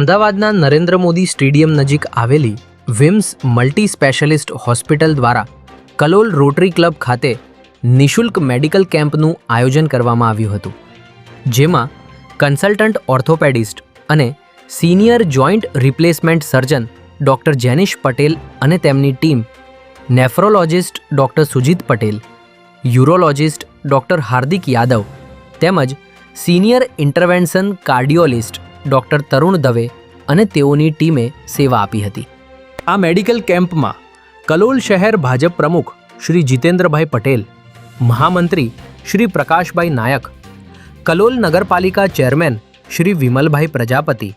અમદાવાદના નરેન્દ્ર મોદી સ્ટેડિયમ નજીક આવેલી વિમ્સ મલ્ટી સ્પેશિયાલિસ્ટ હોસ્પિટલ દ્વારા કલોલ રોટરી ક્લબ ખાતે નિઃશુલ્ક મેડિકલ કેમ્પનું આયોજન કરવામાં આવ્યું હતું, જેમાં કન્સલ્ટન્ટ ઓર્થોપેડિસ્ટ અને senior joint replacement surgeon doctor Jenish Patel અને તેમની team, nephrologist doctor Sujit Patel, urologist doctor Hardik Yadav તેમજ senior intervention cardiologist doctor Tarun Dave અને તેઓની ટીમે સેવા આપી હતી. આ મેડિકલ કેમ્પમાં કલોલ શહેર ભાજપ પ્રમુખ શ્રી જીતેન્દ્રભાઈ પટેલ, મહામંત્રી શ્રી પ્રકાશભાઈ નાયક, કલોલ નગરપાલિકા ચેરમેન શ્રી વિમલભાઈ પ્રજાપતિ,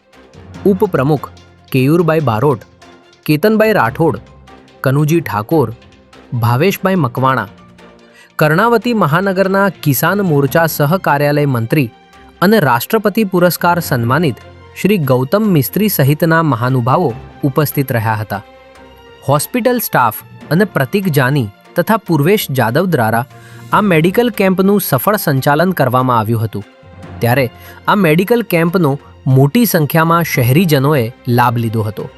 ઉપપ્રમુખ કેયુરભાઈ બારોટ, કેતનભાઈ રાઠોડ, કનુજી ઠાકોર, ભાવેશભાઈ મકવાણા, કર્ણાવતી મહાનગરના કિસાન મોરચા સહ કાર્યાલય મંત્રી અને રાષ્ટ્રપતિ પુરસ્કાર સન્માનિત શ્રી ગૌતમ મિસ્ત્રી સહિતના મહાનુભાવો ઉપસ્થિત રહ્યા હતા. હોસ્પિટલ સ્ટાફ અને પ્રતિક જાની તથા પૂર્વેશ જાદવ દ્વારા આ મેડિકલ કેમ્પનું સફળ સંચાલન કરવામાં આવ્યું હતું. ત્યારે આ મેડિકલ કેમ્પનો મોટી સંખ્યામાં શહેરીજનોએ લાભ લીધો હતો.